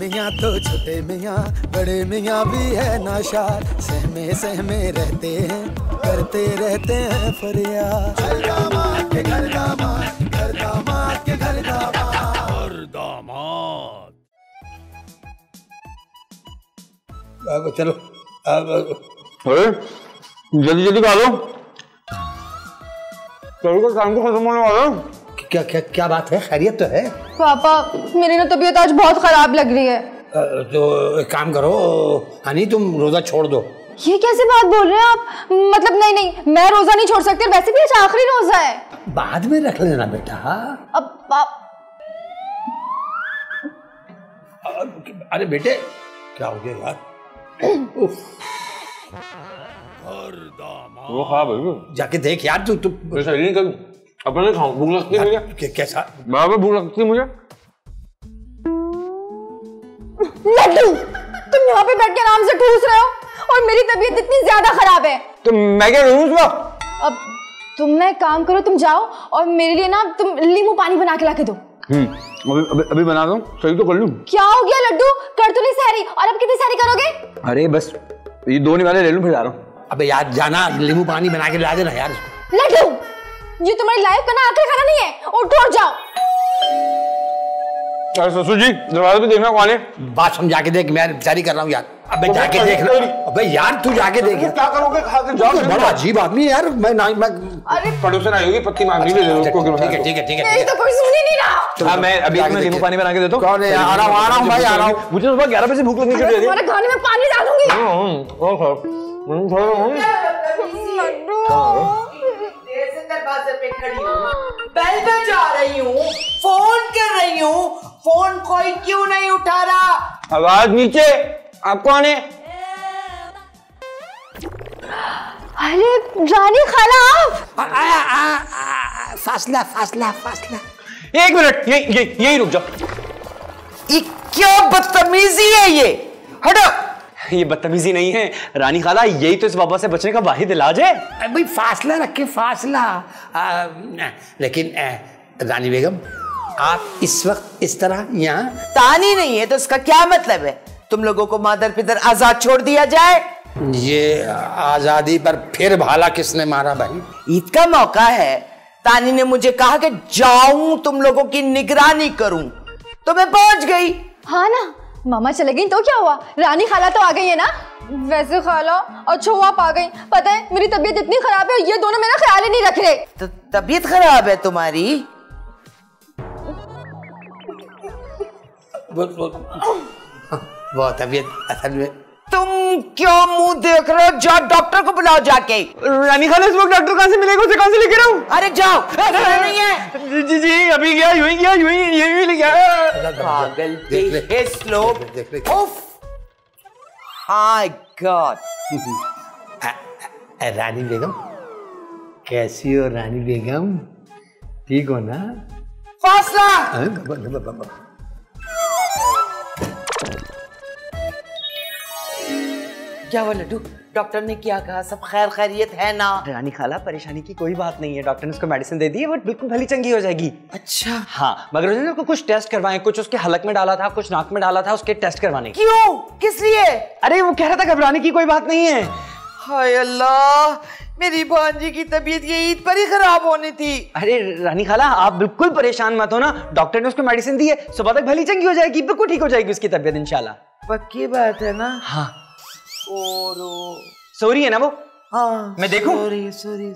मियाँ तो छोटे मियाँ, बड़े मियाँ भी है नाशाद, सहमे सहमे रहते हैं, करते रहते हैं फरियाद। घर दामाद के घर दामाद, घर दामाद के घर दामाद, घर दामाद। चलो जल्दी जल्दी खा लो, चलो काम को खत्म होने वाला। क्या क्या क्या बात है? खैरियत तो है? पापा मेरी ना तबीयत आज बहुत खराब लग रही है। तो एक काम करो हनी, तुम रोजा छोड़ दो। ये कैसे बात बोल रहे हैं आप? मतलब नहीं नहीं, मैं रोजा नहीं छोड़ सकती, वैसे भी आज आखिरी रोजा है। बाद में रख लेना बेटा। अब आप... अरे बेटे क्या हो गया यार? वो खा भाई, जाके देख यार। तू सही नहीं करूँ, अपने नहीं खाऊं, भूख लगती है मुझे। कैसा? बाबा भूख लगती है मुझे। लड्डू तुम यहाँ पे बैठ के आराम से ठूस रहे हो और मेरी तबीयत इतनी ज्यादा खराब है। तो मैं क्या करूँ उसका? अब तुम ना एक काम करो, तुम जाओ और मेरे लिए ना तुम नींबू पानी बना के ला के दो। अभी बना दो, सही तो कर लूं। क्या हो गया लड्डू, कर तो नहीं सहरी, और अब कितनी सहरी करोगे? अरे बस ये 2 निवाले ले लूं, फिर जा रहा हूँ। अबे यार जाना, नींबू पानी बना के ला देना यार। लड्डू ये तुम्हारी लाइफ का ना आखिरी खाना नहीं है, उठो और जाओ। अरे ससुर जी दरवाजे पे देखना कौन है? बात समझा के देख, मैं जारी कर रहा हूँ यार। अबे जाके देख। अबे यार तू जाके देख। क्या करोगे? खा के जाओ। बड़ा अजीब आदमी है यार। मैं अरे पड़ोसन आई होगी, पत्ती मांगी ले लो। ठीक है ठीक है ठीक है। मेरी तो कोई सुन ही नहीं रहा। हाँ मैं अभी नींबू पानी बना के देता हूँ। कौन है? आ रहा हूँ भाई, आ रहा हूँ। मुझे सुबह 11 बजे भूख लगनी शुरू हो गई। तुम्हारे खाने में पानी डालूंगी। पे खड़ी हूँ, बेल बजा रही हूँ, फोन कर रही हूँ, फोन कोई क्यों नहीं उठा रहा? आवाज नीचे। आप कौन है? अरे रानी खाला आप। फासला फासला फासला। 1 मिनट, यही रुक जाओ। ये क्या बदतमीजी है ये? हटो। ये बदतमीजी नहीं है रानी खाला, यही तो इस वबा से बचने का वाहिद इलाज है। भाई फासला रखे, फासला। लेकिन रानी बेगम आप इस वक्त इस तरह यहाँ? तानी नहीं है तो इसका क्या मतलब है? तुम लोगों को मादर पितर आजाद छोड़ दिया जाए? ये आजादी पर फिर भाला किसने मारा भाई? ईद का मौका है, तानी ने मुझे कहा कि जाऊं तुम लोगों की निगरानी करूं, तो मैं पहुंच गई। हाँ ना, मामा चले गई तो क्या हुआ, रानी खाला तो आ गई है ना। वैसे खाला अच्छा हुआ आप आ गई, पता है मेरी तबीयत इतनी खराब है, ये दोनों मेरा ख्याल ही नहीं रख रहे। तो तबीयत खराब है तुम्हारी? वो तबीयत असल में। तुम क्यों मुंह देख रहे हो? जाओ डॉक्टर को बुलाओ जाके। रानी खाला इस वक्त डॉक्टर कहाँ से मिलेगा, उसे कहाँ से लेके आऊं? अरे जाओ। नहीं है जी अभी गया, यूं ले गया। पागल के लोग। उफ हाय गॉड। रानी बेगम कैसी हो? रानी बेगम ठीक हो ना? फासला। क्या हुआ लड्डू? डॉक्टर ने क्या कहा? सब खैर खैरियत है ना? रानी खाला परेशानी की कोई बात नहीं है, डॉक्टर ने उसको मेडिसिन दे दी है, वो बिल्कुल भली चंगी हो जाएगी। अच्छा हाँ, मगर उसने उसको कुछ टेस्ट करवाए, कुछ उसके हलक में डाला था, कुछ नाक में डाला था, उसके टेस्ट करवाने। क्यों? किस लिए? अरे वो कह रहा था घबराने की कोई बात नहीं है। हाय अल्लाह, मेरी भांजी की तबीयत ये ईद पर ही खराब होनी थी। अरे रानी खाला आप बिल्कुल परेशान मत हो ना, डॉक्टर ने उसको मेडिसिन दी है, सुबह तक भली चंगी हो जाएगी, बिल्कुल ठीक हो जाएगी उसकी तबीयत इंशाल्लाह। पक्की बात है ना? हाँ। ओरो सो रही है ना वो? हाँ मैं देखूं? सॉरी।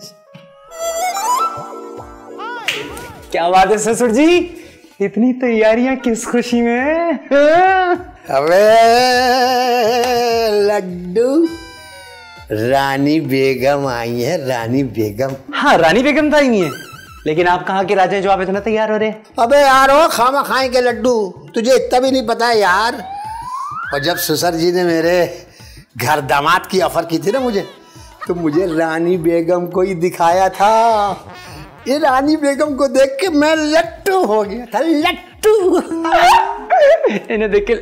क्या बात है ससुर जी, इतनी तैयारियां किस खुशी में? अबे लड्डू, रानी बेगम आई है, रानी बेगम। हाँ रानी बेगम तो आई नहीं है, लेकिन आप कहाँ के राजा हैं जो आप इतना तैयार हो रहे हैं? अबे यार हो खामा खाए के लड्डू, तुझे इतना भी नहीं पता है यार। और जब ससुर जी ने मेरे घर दामाद की ऑफर की थी ना मुझे, तो मुझे रानी बेगम को ही दिखाया था। ये रानी बेगम को देख के मैं लट्टू हो गया था, लट्टू। इन्हें देख के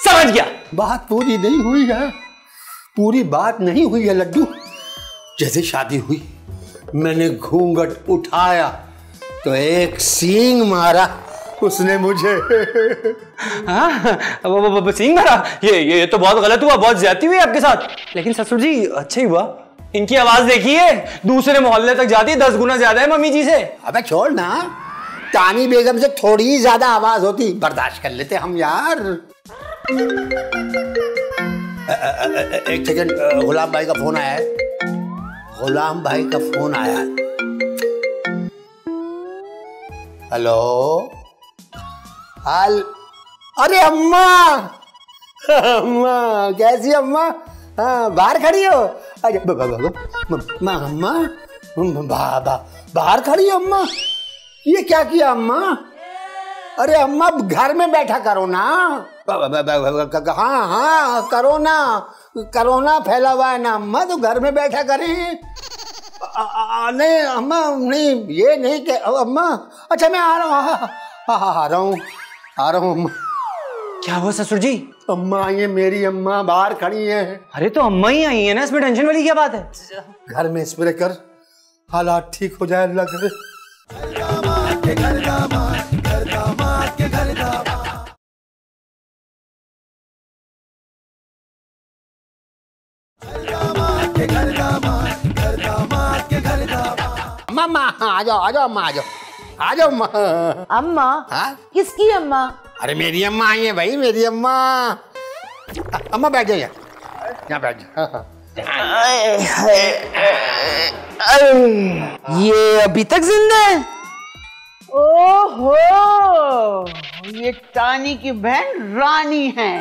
समझ गया। बात पूरी नहीं हुई है, पूरी बात नहीं हुई है लड्डू। जैसे शादी हुई, मैंने घूंघट उठाया तो एक सींग मारा, उसने मुझे सींग मारा। ये तो बहुत गलत हुआ, बहुत ज्यादती हुई आपके साथ। लेकिन ससुर जी अच्छा ही हुआ, इनकी आवाज देखिए दूसरे मोहल्ले तक जाती है, 10 गुना ज्यादा है मम्मी जी से। अबे छोड़ ना, तानी बेगम से थोड़ी ही ज्यादा आवाज होती, बर्दाश्त कर लेते हम यार। एक सेकंड, गुलाम भाई का फोन आया है। गुलाम भाई का फोन आया है। हेलो, अरे अम्मा, अम्मा कैसी अम्मा? हाँ बाहर खड़ी हो? अरे अम्मा बाहर खड़ी हो अम्मा? ये क्या किया अम्मा? अरे अम्मा घर में बैठा करो ना। हाँ हाँ कोरोना फैला हुआ है ना अम्मा, तो घर में बैठा करें। नहीं अम्मा, नहीं ये नहीं कि अम्मा। अच्छा मैं आ रहा हूँ अम्मा। क्या हुआ ससुर जी? अम्मा आई है, मेरी अम्मा बाहर खड़ी है। अरे तो अम्मा ही आई है ना, इसमें टेंशन वाली क्या बात है? घर में स्प्रे कर, हालात ठीक हो जाए अल्लाह करे। अम्मा आ जाओ अम्मा, आ जाओ अम्मा। अम्मा? हाँ? किसकी अम्मा? अरे मेरी अम्मा आई है भाई, मेरी अम्मा। अम्मा बैठ जाओ यहाँ बैठ जाओ। ये अभी तक जिंदा है? ओहो, ये तानी की बहन रानी है।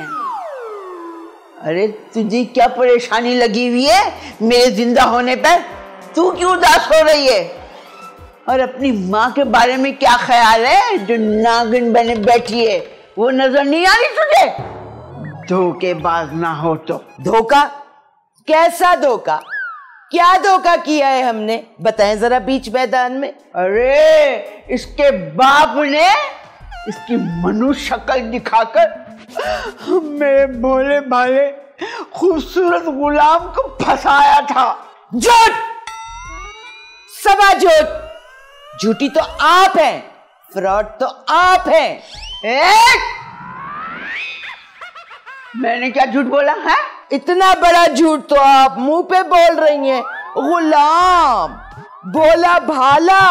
अरे तुझे क्या परेशानी लगी हुई है मेरे जिंदा होने पर? तू क्यों उदास हो रही है? और अपनी माँ के बारे में क्या ख्याल है जो नागिन बने बैठी है? वो नजर नहीं आ रही तुझे? धोखेबाज ना हो तो। धोखा? कैसा धोखा? क्या धोखा किया है हमने? बताएं जरा बीच मैदान में। अरे इसके बाप ने इसकी मनुष्य शक्ल दिखाकर मेरे भोले भाले खूबसूरत गुलाम को फंसाया था। झूठ, सवा झूठ। झूठी तो आप हैं, फ्रॉड तो आप हैं। मैंने क्या झूठ बोला है? इतना बड़ा झूठ तो आप मुंह पे बोल रही हैं। गुलाम, भोला भाला,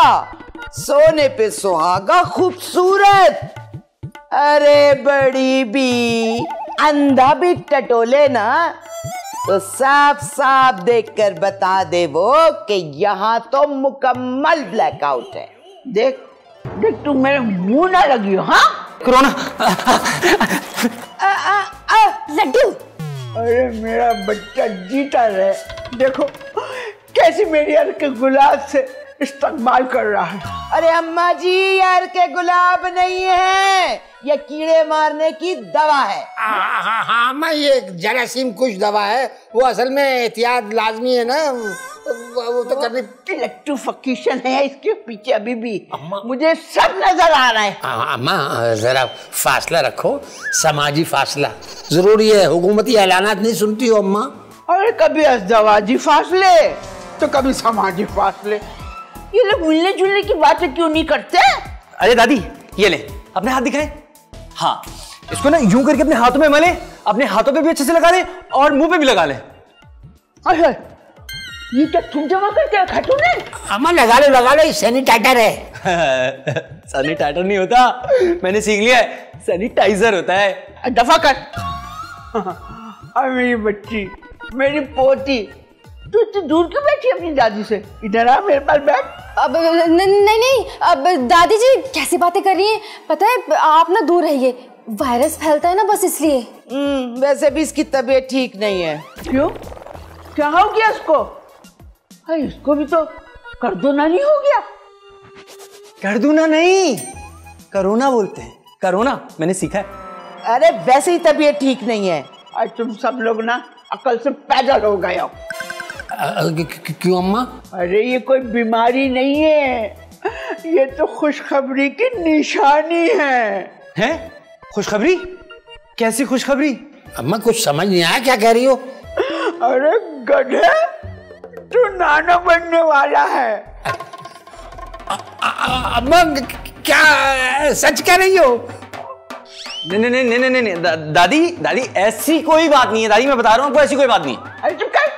सोने पे सुहागा, खूबसूरत। अरे बड़ी भी अंधा भी टटोले ना तो साफ साफ देखकर बता दे वो कि यहाँ तो मुकम्मल ब्लैकआउट है। देख देख, तू मेरे मुंह ना लगी हो। हाँ कोरोना। लड्डू, अरे मेरा बच्चा जीता रहे। देखो कैसी मेरी यार के गुलाब से इस्तेमाल कर रहा है। अरे अम्मा जी, यार के गुलाब नहीं है, ये कीड़े मारने की दवा है। हाँ मैं ये जरासीम कुछ दवा है, वो असल में एहतियात लाजमी है ना, वो तो करनी। लट्टू फकीशन है इसके पीछे अभी भी, मुझे सब नजर आ रहा है। अम्मा जरा फासला रखो, समाजी फासला जरूरी है। हुकूमती ऐलानात नहीं सुनती हो अम्मा? अरे कभी अज़दवाजी फासले तो कभी समाजी फासले, ये लोग मिलने जुलने की बातें क्यों नहीं करते? अरे दादी ये ले अपने हाथ दिखाए। हाँ, इसको ना यूं करके अपने हाथों में मले, अपने हाथों पे भी अच्छे से लगा ले और मुंह पे भी लगा ले। अरे ये क्या तुम जमा करके रखा तूने? अम्मा लगा ले, सैनिटाइजर है। सैनिटाइजर नहीं होता, मैंने सीख लिया है, सैनिटाइजर होता है। दफा कर। और मेरी बच्ची, मेरी पोती, तू इतनी दूर क्यों बैठी अपनी दादी से? इधर आ मेरे पास बैठ। अब नहीं, अब दादी जी कैसी बातें कर रही हैं? पता है आप ना दूर रहिए, वायरस फैलता है ना, बस इसलिए। वैसे भी इसकी तबीयत ठीक नहीं है। क्यों, क्या हो गया इसको? इसको भी तो कर्दोना नहीं हो गया? कर्दोना नहीं, कोरोना बोलते हैं, कोरोना मैंने सीखा है। अरे वैसे ही तबीयत ठीक नहीं है। आज तुम सब लोग ना अकल से पैदल हो गए हो। क्यों अम्मा? अरे ये कोई बीमारी नहीं है, ये तो खुशखबरी की निशानी है। हैं? खुशखबरी? कैसी खुशखबरी? अम्मा कुछ समझ नहीं आया, क्या कह रही हो? अरे गधे, तू नाना बनने वाला है। अम्मा क्या सच कह रही हो? नहीं नहीं नहीं नहीं नहीं नहीं, दादी दादी ऐसी कोई बात नहीं है दादी, मैं बता रहा हूँ आपको, ऐसी कोई बात नहीं है। अरे चुप कर,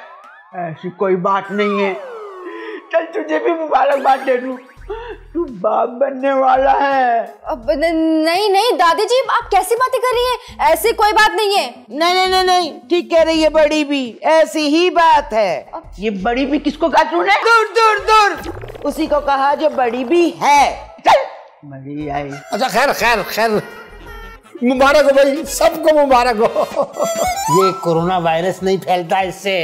ऐसी कोई बात नहीं है। चल तुझे भी मुबारकबाद दे दूं, तू बाप बनने वाला है। अब नहीं नहीं दादी जी, आप कैसी बातें कर रही हैं? ऐसी कोई बात नहीं है। नहीं नहीं नहीं नहीं, ठीक कह रही है बड़ी भी, ऐसी ही बात है। ये बड़ी भी किसको कहा तूने? दूर दूर दूर, उसी को कहा जो बड़ी भी है। चल बड़ी आई। अच्छा खैर खैर खैर, मुबारक हो भाई, सबको मुबारक हो। ये कोरोना वायरस नहीं फैलता इससे,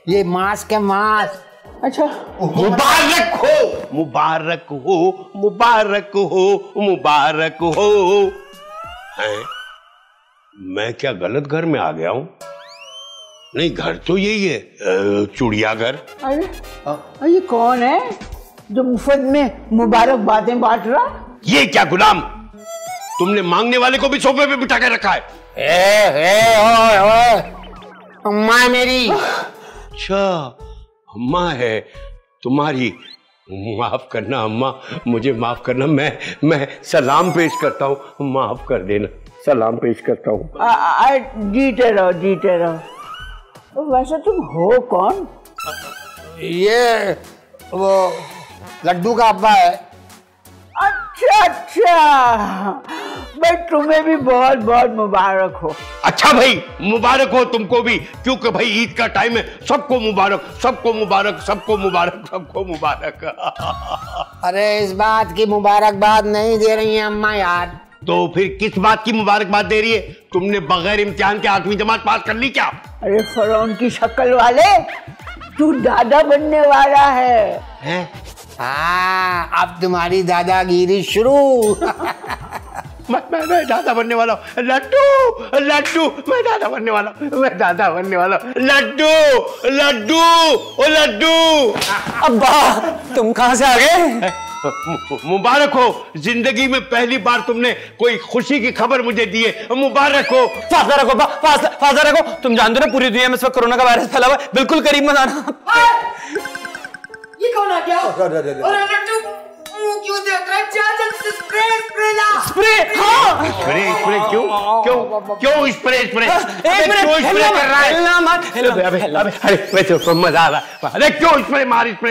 ये मास्क है, मास्क। अच्छा मुबारक हो, मुबारक हो, मुबारक हो, मुबारक हो। हैं? मैं क्या गलत घर में आ गया हूँ? नहीं, घर तो यही है, चिड़ियाघर। अरे ये कौन है जो मुफ्त में मुबारकबादें बांट रहा? ये क्या गुलाम, तुमने मांगने वाले को भी सोफे पे बिठा के रखा है? ओए ओए, अम्मा मेरी। अच्छा अम्मा है तुम्हारी, माफ करना अम्मा, मुझे माफ करना, मैं सलाम पेश करता हूँ, माफ कर देना, सलाम पेश करता हूँ। जीते रहो जीते रहो। वैसे तुम हो कौन? ये वो लड्डू का अब्बा है। अच्छा अच्छा, भाई तुम्हें भी बहुत बहुत मुबारक हो। अच्छा भाई मुबारक हो तुमको भी, क्योंकि भाई ईद का टाइम है, सबको मुबारक, सबको मुबारक, सबको मुबारक, सबको मुबारक। अरे इस बात की मुबारकबाद नहीं दे रही हैं अम्मा यार। तो फिर किस बात की मुबारकबाद दे रही है? तुमने बगैर इम्तिहान के 8वीं जमात पास कर ली क्या? अरे फरौन की शक्ल वाले, तू दादा बनने वाला है? हाँ, अब तुम्हारी दादागिरी शुरू। मैं दादा बनने वाला हूँ। लड्डू लड्डू, मैं दादा बनने वाला हूँ, मैं दादा बनने वाला हूँ। लड्डू लड्डू ओ लड्डू। अब्बा तुम कहाँ से आ गए? मुबारक हो, जिंदगी में पहली बार तुमने कोई खुशी की खबर मुझे दी है, मुबारक हो। फासला रखो फासला रखो, तुम जानते हो ना पूरी दुनिया में इस वक्त कोरोना का वायरस फैला हुआ है, बिल्कुल करीब मत आना। ये कौन आ गया? और लड्डू क्यों देख रहा है? जा स्प्रे ला। स्प्रे? हाँ स्प्रे क्यों क्यों क्यों स्प्रे एक मिनट स्प्रे कर रहा है? अरे मजा आ रहा है। अरे क्यों स्प्रे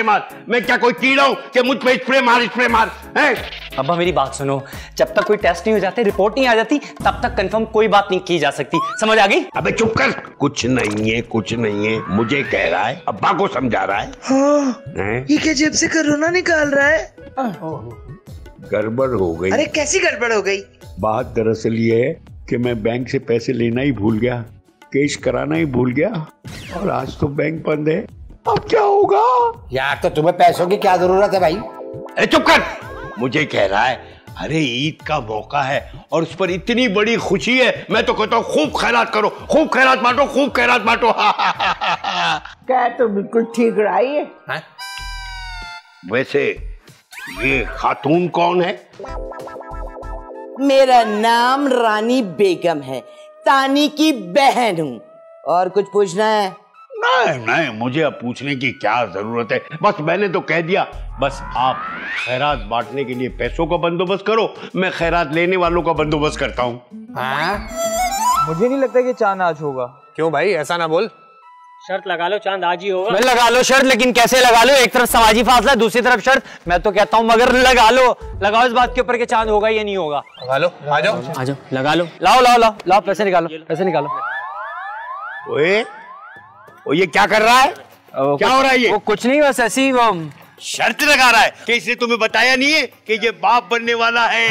मार, मैं क्या कोई कीड़ा हूँ कि मुझ पे स्प्रे मार है? अब्बा मेरी बात सुनो, जब तक कोई टेस्ट नहीं हो जाते, रिपोर्ट नहीं आ जाती, तब तक कंफर्म कोई बात नहीं की जा सकती, समझ आ गई? अबे चुप कर, कुछ नहीं है, मुझे कह रहा है, अब्बा को समझा रहा है। हाँ, ये क्या जेब से कोरोना निकाल रहा है? गड़बड़ हो गई। अरे कैसी गड़बड़ हो गई? बात दरअसल ये है कि मैं बैंक से पैसे लेना ही भूल गया, कैश कराना ही भूल गया, और आज तो बैंक बंद है, अब क्या होगा? यार तो तुम्हें पैसों की क्या जरूरत है भाई? अरे चुप कर, मुझे कह रहा है, अरे ईद का मौका है और उस पर इतनी बड़ी खुशी है, मैं तो कहता हूँ खूब खैरात करो, खूब खैरात बांटो, खूब खैरात बांटो। क्या तो बिल्कुल ठीक रहा है। वैसे ये खातून कौन है? मेरा नाम रानी बेगम है, तानी की बहन हूँ। और कुछ पूछना है? नहीं, मुझे अब पूछने की क्या जरूरत है, बस मैंने तो कह दिया। बस आप खैरात बांटने के लिए पैसों का बंदोबस्त करो, मैं खैरात लेने वालों का बंदोबस्त करता हूँ। मुझे नहीं लगता कि चांद आज होगा। क्यों भाई, ऐसा ना बोल। शर्त लगा लो, चांद आज ही होगा। मैं लगा लो शर्त, लेकिन कैसे लगा लो? एक तरफ समाजी फासला, दूसरी तरफ शर्त। मैं तो कहता हूँ मगर लगाओ इस बात के ऊपर कि चांद होगा या नहीं होगा। लगा लो, आ जाओ लगा लो। लाओ पैसे निकालो। ओए, ओ ये क्या कर रहा है? क्या हो रहा है ये? वो कुछ नहीं, बस ऐसी शर्त लगा रहा है कि इसने तुम्हें बताया नहीं है कि ये बाप बनने वाला है।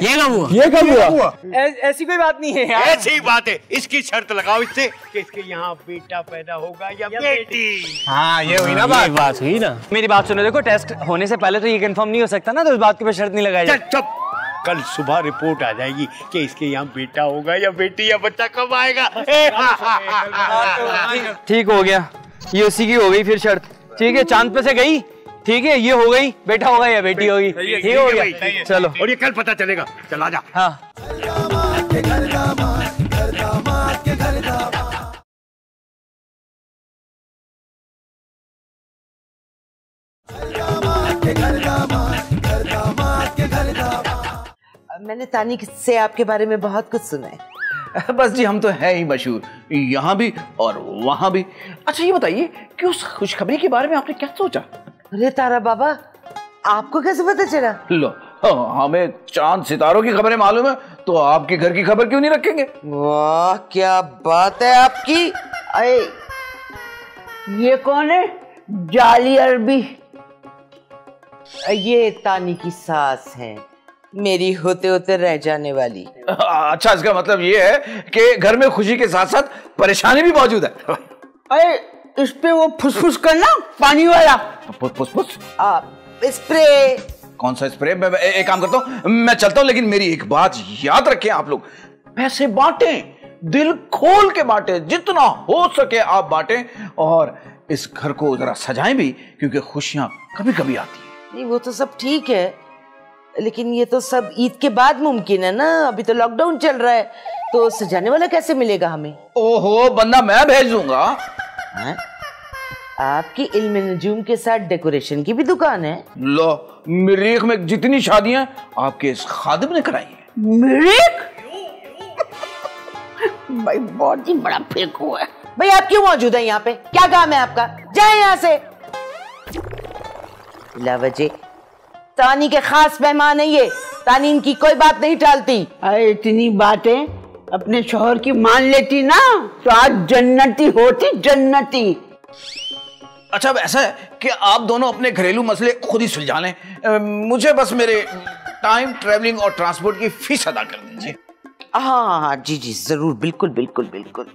ये कब हुआ? ऐसी कोई बात नहीं है यार। ऐसी बात है, इसकी शर्त लगाओ इससे कि इसके यहाँ बेटा पैदा होगा या बेटी। हाँ ये हुई ना बात हुई ना। मेरी बात सुनो, देखो टेस्ट होने से पहले तो ये कंफर्म नहीं हो सकता ना, तो इस बात के ऊपर शर्त नहीं लगाई जाती। चुप, कल सुबह रिपोर्ट आ जाएगी कि इसके यहाँ बेटा होगा या बेटी, या बच्चा कब आएगा। ठीक हो गया, ये उसी की हो गई फिर शर्त। ठीक है, चांद पे से गई, ठीक है, ये हो गई, बेटा होगा या बेटी होगी। ठीक हो गया, चलो। और ये कल पता चलेगा, चला जा। हाँ मैंने तानी से आपके बारे में बहुत कुछ सुना है। बस जी, हम तो है ही मशहूर, यहाँ भी और वहाँ भी। अच्छा ये बताइए कि उस खुशखबरी के बारे में आपने क्या सोचा? अरे तारा बाबा, आपको कैसे पता चला? लो, हमें चांद सितारों की खबरें मालूम है, तो आपके घर की खबर क्यों नहीं रखेंगे? वाह क्या बात है आपकी। अरे ये कौन है? जाली अरबी। ये तानी की सास है, मेरी होते होते रह जाने वाली। अच्छा, इसका मतलब ये है कि घर में खुशी के साथ साथ परेशानी भी मौजूद है। अरे इस पे वो फुसफुस करना, पानी वाला। फुसफुस? स्प्रे। कौन सा स्प्रे? मैं एक काम करता हूँ, मैं चलता हूँ, लेकिन मेरी एक बात याद रखें आप लोग, पैसे बांटें, दिल खोल के बांटें, जितना हो सके आप बांटें, और इस घर को जरा सजाएं भी, क्योंकि खुशियां कभी कभी आती हैं। नहीं वो तो सब ठीक है, लेकिन ये तो सब ईद के बाद मुमकिन है ना, अभी तो लॉकडाउन चल रहा है, तो सजाने वाला कैसे मिलेगा हमें? ओहो, बंदा मैं भेज दूंगा। आपकी इल्म नजूम के साथ डेकोरेशन की भी दुकान है? लो, मरीख में जितनी शादियां आपके इस खादिम ने कराई हैं। मरीख? भाई बहुत ही बड़ा फेक हुआ है। भाई आप क्यों मौजूद है यहाँ पे? क्या काम है आपका? जाए यहाँ से। लावजे, तानी के खास मेहमान है ये, तानी इनकी कोई बात नहीं टालती। अरे इतनी बातें अपने शोहर की मान लेती ना, तो आज जन्नती होती, जन्नती। अच्छा, अब ऐसा है कि आप दोनों अपने घरेलू मसले खुद ही सुलझा लें, मुझे बस मेरे टाइम, ट्रैवलिंग और ट्रांसपोर्ट की फीस अदा कर दीजिए। हाँ जी जी जरूर, बिल्कुल बिल्कुल बिल्कुल।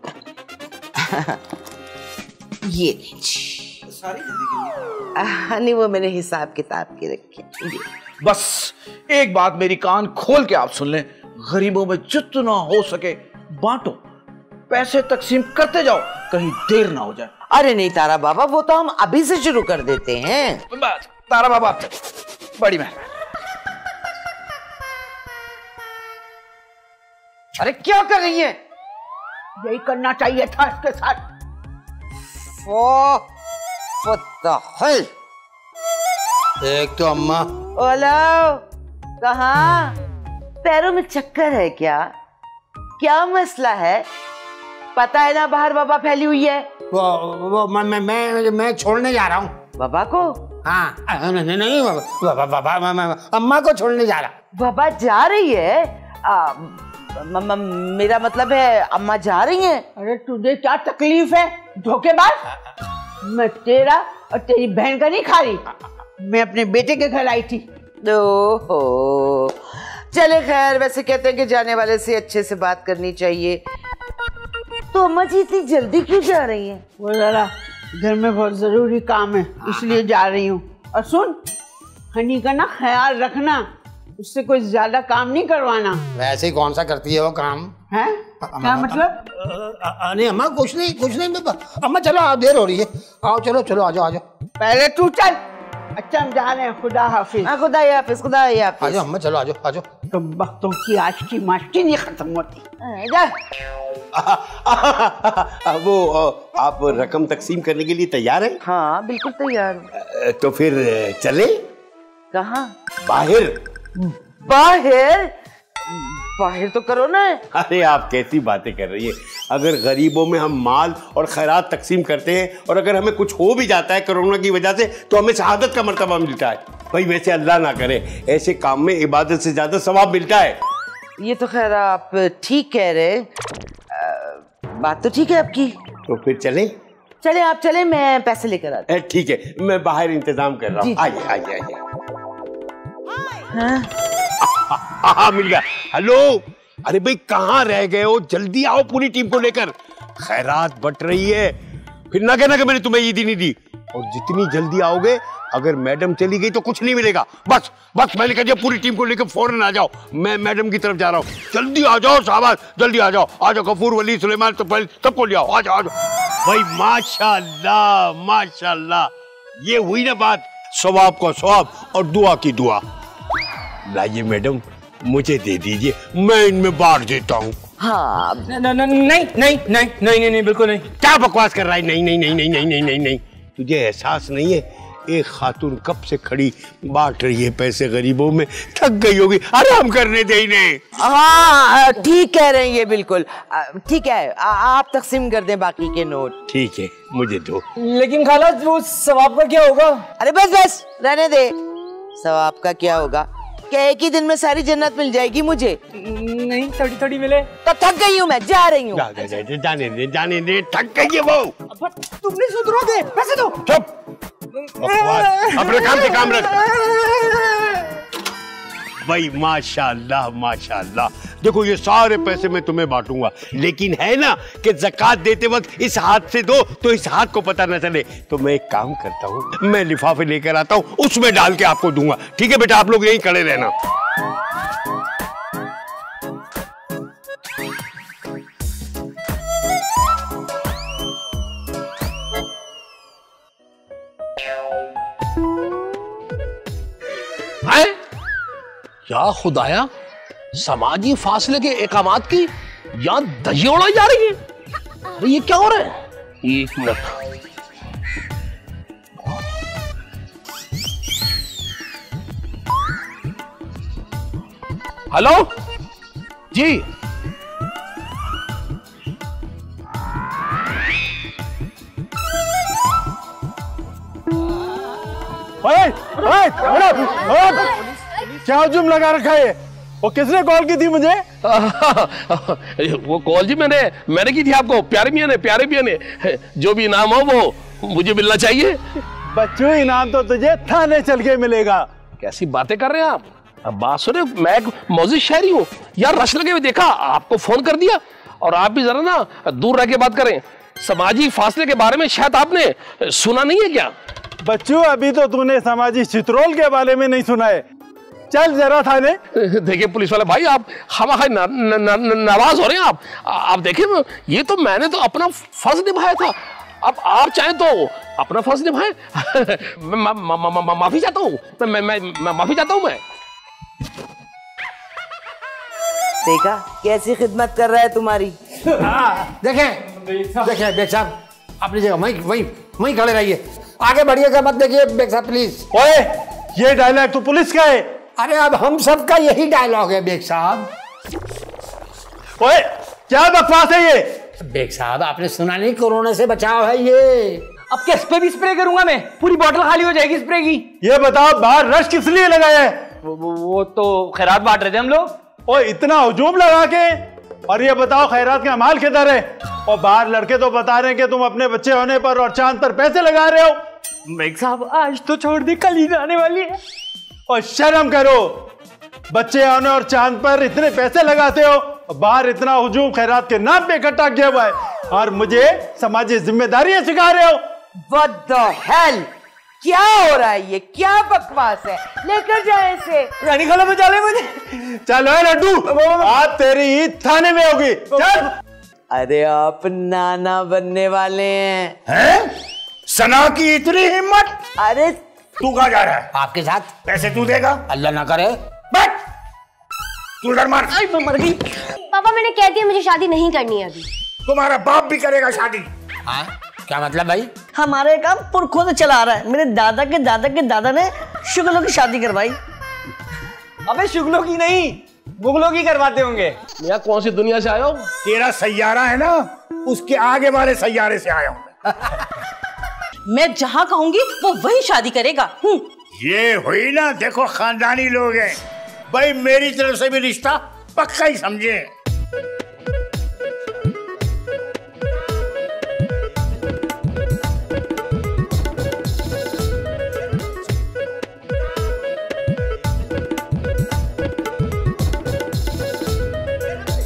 ये नहीं, वो मैंने हिसाब किताब के रखे। बस एक बात मेरी कान खोल के आप सुन लें, गरीबों में जितना हो सके बांटो, पैसे तकसीम करते जाओ, कहीं देर ना हो जाए। अरे नहीं तारा बाबा, वो तो हम अभी से शुरू कर देते हैं। बस तारा बाबा, बड़ी मेहरबानी। अरे क्या कर रही है? यही करना चाहिए था इसके साथ। एक तो अम्मा। ओला, कहाँ? पैरों में चक्कर है क्या? क्या मसला है? पता है ना बाहर वबा फैली हुई है। वो मैं छोड़ने जा रहा हूँ। बाबा को? हाँ, नहीं अम्मा को छोड़ने जा रहा। बाबा जा रही है? मेरा मतलब है अम्मा जा रही हैं। अरे तुझे क्या तकलीफ है धोखेबाज? मैं तेरा और तेरी बहन का नहीं खा रही, मैं अपने बेटे के घर आई थी। ओहो, चले खैर, वैसे कहते हैं कि जाने वाले से अच्छे से बात करनी चाहिए। तो अम्मा जी इतनी जल्दी क्यों जा रही हैं? वो जरा घर में बहुत जरूरी काम है, इसलिए जा रही हूँ। और सुन, हनी का ना ख्याल रखना, उससे कोई ज्यादा काम नहीं करवाना। वैसे ही कौन सा करती है वो काम है? क्या मतलब? नहीं अम्मा, कुछ नहीं अम्मा, चलो आप, देर हो रही है, आओ चलो चलो, आ जाओ। पहले तू चल। अच्छा हम जा रहे हैं, खुदा हाफिज। खुदा हाफिज, खुदा हाफिज। आ जाओ अम्मा, चलो आ जाओ। तो वक्तों की आज की मास्टी नहीं खत्म होती। वो आप रकम तकसीम करने के लिए तैयार हैं? हाँ बिल्कुल तैयार हूँ। तो फिर चले? कहाँ? बाहर। बाहर तो करो ना। अरे आप कैसी बातें कर रही है? अगर गरीबों में हम माल और खैरात तकसीम करते हैं, और अगर हमें कुछ हो भी जाता है कोरोना की वजह से, तो हमें शहादत का मर्तबा मिलता है। भाई वैसे अल्लाह ना करे, ऐसे काम में इबादत से ज्यादा सवाब मिलता है। ये तो खैर आप ठीक कह रहे, बात तो ठीक है आपकी। तो फिर चले? चले आप चले, मैं पैसे लेकर आता हूँ। ठीक है, मैं बाहर इंतजाम कर रहा हूँ। आइए। हाँ मिल गया। हेलो, अरे भाई कहाँ रह गए हो? जल्दी आओ पूरी टीम को लेकर, खैरात बट रही है। फिर ना कहना कि मैंने तुम्हें ईद ही नहीं दी। और जितनी जल्दी आओगे, अगर मैडम चली गई तो कुछ नहीं मिलेगा। बस मैंने कह दिया, पूरी टीम को लेकर फौरन आ जाओ। मैं मैडम की तरफ जा रहा हूँ, जल्दी आ जाओ शाबाश, जल्दी आ जाओ। गफूर, वली, सुलेमान, तो सबको ले आओ। आ जाओ भाई। माशाल्लाह, ये हुई ना बात, सवाब का सवाब और दुआ की दुआ। लाइए मैडम, मुझे दे दीजिए, मैं इनमें बांट देता हूँ। हाँ नहीं, बिल्कुल नहीं। क्या बकवास कर रहा है? नहीं, तुझे एहसास नहीं है एक खातून कब से खड़ी बांट रही है पैसे गरीबों में, थक गई होगी, आराम करने दे इन्हें। हाँ ठीक कह रहे हैं ये, बिल्कुल ठीक है। आप तकसीम कर दें बाकी के नोट। ठीक है, मुझे दो। लेकिन खाला वो सवाब का क्या होगा? अरे बस बस रहने दे, सवाब का क्या होगा? क्या एक ही दिन में सारी जन्नत मिल जाएगी मुझे? नहीं, थोड़ी थोड़ी मिले। तो थक गई हूँ मैं, जा रही हूँ। जाने दे, थक गई है वो। तुमने सुधरोगे, पैसे दो। चुप, अपने काम से काम रख। भाई माशाल्लाह माशाल्लाह, देखो ये सारे पैसे मैं तुम्हें बांटूंगा, लेकिन है ना कि ज़कात देते वक्त इस हाथ से दो तो इस हाथ को पता न चले। तो मैं एक काम करता हूँ, मैं लिफाफे लेकर आता हूँ, उसमें डाल के आपको दूंगा। ठीक है बेटा, आप लोग यहीं खड़े रहना। क्या खुदाया, समाजी फासले के एकामात की यहाँ दही उड़ाई जा रही है। अरे ये क्या हो रहा है? एक मिनट, हेलो जी। क्या हुजूम लगा रखा है? वो किसने कॉल की थी मुझे? वो कॉल जी मैंने की थी आपको, प्यारे मियां ने। जो भी इनाम हो वो मुझे मिलना चाहिए। बच्चों, इनाम तो तुझे थाने चल के मिलेगा। कैसी बातें कर रहे हैं आप? अब बात सुने, मैं एक मौजूद शहरी हूँ यार, रश लगे हुए देखा, आपको फोन कर दिया। और आप भी जरा ना दूर रह के बात करें। समाजी फासले के बारे में शायद आपने सुना नहीं है क्या? बच्चों, अभी तो तूने समाजी चित्रोल के बारे में नहीं सुना है। चल जरा थाने। देखिए पुलिस वाले भाई, आप नाराज हो रहे हैं। आप देखिए, ये तो मैंने तो अपना फर्ज निभाया था। अब आप चाहें तो अपना फर्ज निभाएं। माफी चाहता हूँ, मैं माफी चाहता हूँ। मैं देखा कैसी खिदमत कर रहा है तुम्हारी। देखें बेग साहब, अपनी जगह वहीं खड़े रहिए, आगे बढ़िएगा मत। देखिए बेग साहब प्लीज। ओए, ये डायलॉग तो पुलिस का है। अरे अब हम सबका यही डायलॉग है बेग साहब। ओए, क्या बकवास है ये? बेग साहब, आपने सुना नहीं, कोरोना से बचाव है ये। अब किस पे भी स्प्रे करूंगा मैं? पूरी बोतल खाली हो जाएगी स्प्रे की। ये बताओ, बाहर रश किस लिए लगाया है? वो तो खैरात बांट रहे थे हम लोग। ओए, इतना हुजूम लगा के। और ये बताओ, खैरात का माल किधर है? और बाहर लड़के तो बता रहे हैं कि तुम अपने बच्चे होने पर और चांद पर पैसे लगा रहे हो। बेग साहब, आज तो छोड़ दी, कल ही आने वाली है। और शर्म करो, बच्चे आने और चांद पर इतने पैसे लगाते हो, बाहर इतना हुजूम खैरात के नाम पे इकट्ठा किया हुआ है, और मुझे समाजी जिम्मेदारियां सिखा रहे हो। What the hell? क्या हो रहा है ये? क्या बकवास है? लेकर जाए इसे। रानी खाला बचा ले मुझे। चलो लड्डू, आज तेरी थाने में होगी। चल। अरे आप नाना बनने वाले हैं? सना की इतनी हिम्मत? अरे तू कहाँ जा रहा है? आपके साथ। पैसे तू देगा? अल्लाह ना करे। बैठ, तू डर मार। मैं मर गई। पापा, मैंने कह दिया मुझे शादी नहीं करनी है अभी। तुम्हारा बाप भी करेगा शादी। हाँ, क्या मतलब भाई? हमारे काम पुरखों से चला रहा है। मेरे दादा के दादा के दादा ने शुगलों की शादी करवाई। अबे शुगलों की नहीं, मुगलों की करवाते होंगे। यहाँ कौन सी दुनिया से आए हो? तेरा सैयारा है ना, उसके आगे वाले सैयारे से आया हूँ। मैं जहाँ कहूंगी वो वही शादी करेगा। ये हुई ना, देखो खानदानी लोग हैं भाई, मेरी तरफ से भी रिश्ता पक्का ही समझे।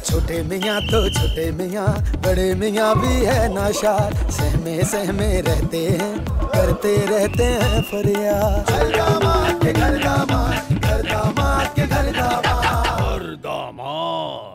छोटे मियाँ तो छोटे मियाँ, बड़े मियाँ भी है नाशार, सहमे सहमे रहते हैं, करते रहते हैं फरियाद। घर दामाद के घर दामाद, घर दामाद के घर दामाद, घर दामाद।